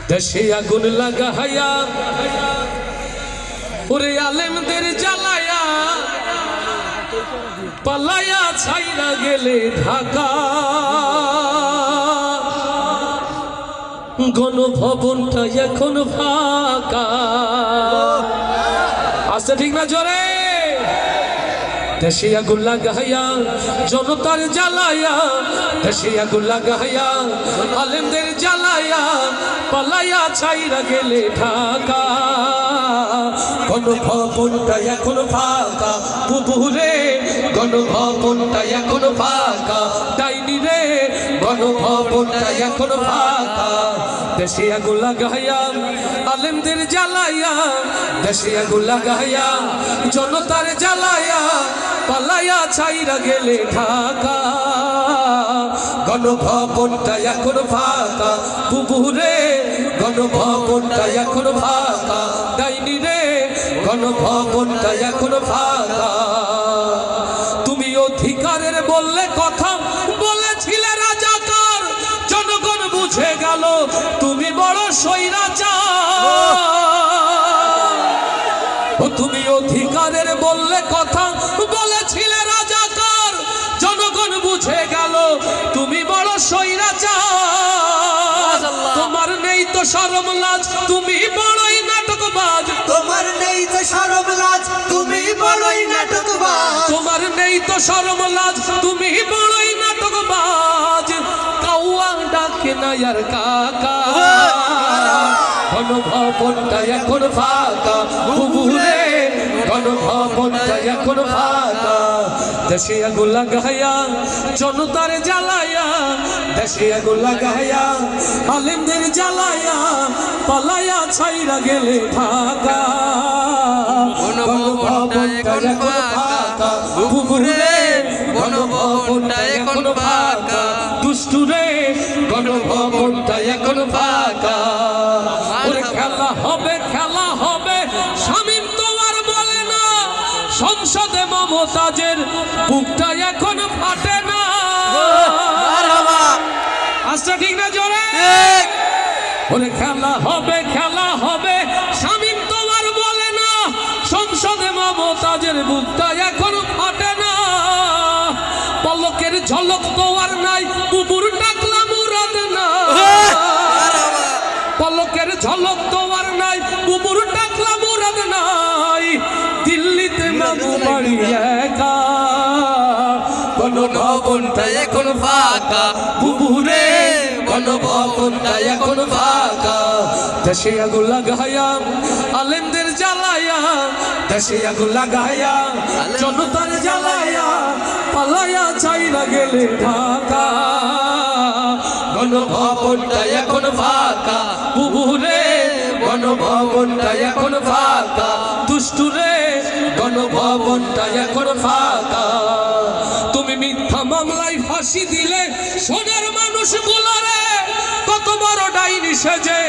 দেশে আগুন লাগাইয়া ওরে আলেমদের জ্বালায়া পালায়া ছাইরা গেলে ঢাকা গণভবনটা এখন ফাঁকা আছে ঠিক না জোরে দেশে আগুন লাগাইয়া জনতার জ্বালায়া দেশে আগুন লাগাইয়া আলেমদের জ্বালায়া পালায়া ছাইরা গেলে ঢাকা গণভবনটা এখন ফাঁকা বুবুরে গণভবনটা এখন ফাঁকা ডাইনি রে গণভবনটা এখন ফাঁকা দেশে আগুন লাগাইয়া আলেমদের জ্বালাইয়া দেশে আগুন লাগাইয়া জনতার জ্বালাইয়া পালায়া ছাইরা গেলে ঢাকা গণভবনটা এখন ফাঁকা বুবুরে গণভবনটা এখন ফাঁকা ডাইনি রে গণভবনটা এখন ফাঁকা তুমি অধিকারের বললে কথা বলেছিলে রাজাকার জনগণ বুঝে গেল তুমি বড় স্বৈরাচার তুমি অধিকারের বললে কথা বলেছিলে রাজাকার জনগণ বুঝে গেল তুমি বড় স্বৈরাচার তোমার নেই তো শরম লাজ তুমি বড়ই নাটকবাজ তোমার নেই তো শরম লাজ তুমি বড়ই নাটকবাজ তোমার নেই তো শরম লাজ তুমি বড়ই নাটকবাজ কাউয়া ডাকে না আর কাকা গণভবনটা এখন ফাঁকা বুবুরে গণভবনটা এখন ফাঁকা দেশে আগুন লাগাইয়া জনতার জ্বালাইয়া দেশে আগুন লাগাইয়া আলেমদের জ্বালাইয়া পালায়া ছাইরা গেলে ঢাকা গণভবনটা এখন ফাঁকা বুবুরে গণভবনটা এখন ফাঁকা দুষ্টুরে গণভবনটা এখন ফাঁকা খেলা হবে শামীম তো আর বলে না সংসদে মমতাজের বুকটা এখন ফাটে না আচ্ছা ঠিক না জোরে ওরে খেলা হবে শামীম তো আর বলে না সংসদে মমতাজের বুকটা এখন ফাটে না পলকের ঝলক তো আর নাই বুবুর টাকলা মুরাদ না পলকের ঝলক তোমার নাই বুবুর টাকলা মুরাদ নাই দিল্লিতে মামু বাড়ি একা গণভবনটা এখন ফাঁকা বুবুরে গণভবনটা এখন ফাঁকা দেশে আগুন লাগাইয়া আলেমদের জ্বালাইয়া দেশে আগুন লাগাইয়া জনতার জ্বালাইয়া পালায়া ছাইরা গেলে ঢাকা গণভবনটা এখন ফাঁকা বুবুরে গণভবনটা এখন ফাঁকা দুষ্টুরে গণভবনটা এখন ফাঁকা তুমি মিথ্যা মামলায় ফাঁসি দিলে সোনার মানুষ গুলারে কত বড় ডাইনি সেজে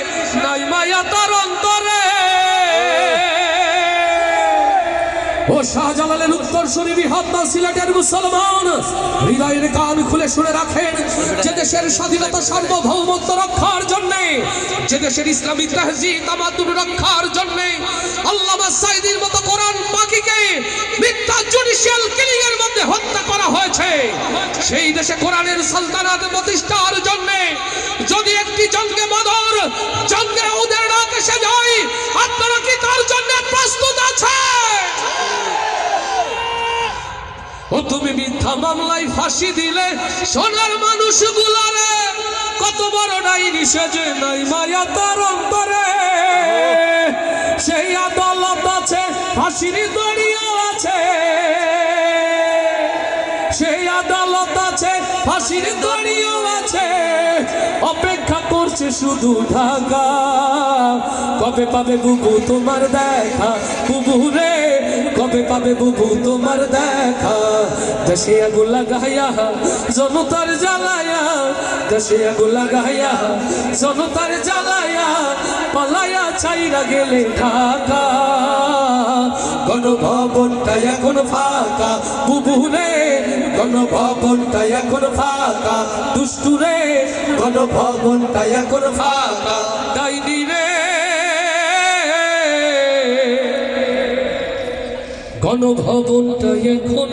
নাই মায়া তার অন্তরে ও শাহজালালের উত্তরসূরি বৃহত্তর সিলেটের মুসলমান হৃদয়ের কান খুলে শুনে রাখেন যে দেশের স্বাধীনতা সার্বভৌমত্ব রক্ষার জন্য যে দেশের ইসলামী তাহজিব তামাদ্দুন রক্ষার জন্য আল্লামা সাঈদীর মতো কোরআন পাখিকে মিথ্যা জুডিশিয়াল কিলিং এর মধ্যে হত্যা করা হয়েছে সেই দেশে কোরআনের সালতানাত প্রতিষ্ঠার জন্য যদি একটি জঙ্গে বদর জঙ্গে উহুদের ডাক এসে যায় আপনারা কি তার জন্য প্রস্তুত আছে ও তুমি মিথ্যা মামলায় ফাঁসি দিলে সোনার মানুষ গুলারে কত বড় ডাইনি সেজে নাই মায়া তার অন্তরে সেই আদালত আছে ফাঁসির দড়িও আছে সেই আদালত আছে ফাঁসির দড়িও আছে অপেক্ষা করছে শুধু ঢাকা কবে পাবে বুবু তোমার দেখা বুবুরে কবে পাবে বুবু তোমার দেখা দেশে আগুন লাগাইয়া জনতার জ্বালায়া দেশে আগুন লাগাইয়া জনতার জ্বালায়া পালায়া ছাইরা গেলে ঢাকা গণভবনটা এখন ফাঁকা বুবুরে, গণভবনটা এখন ফাঁকা দুষ্টুরে, গণভবনটা এখন ফাঁকা ডাইনি রে, গণভবনটা এখন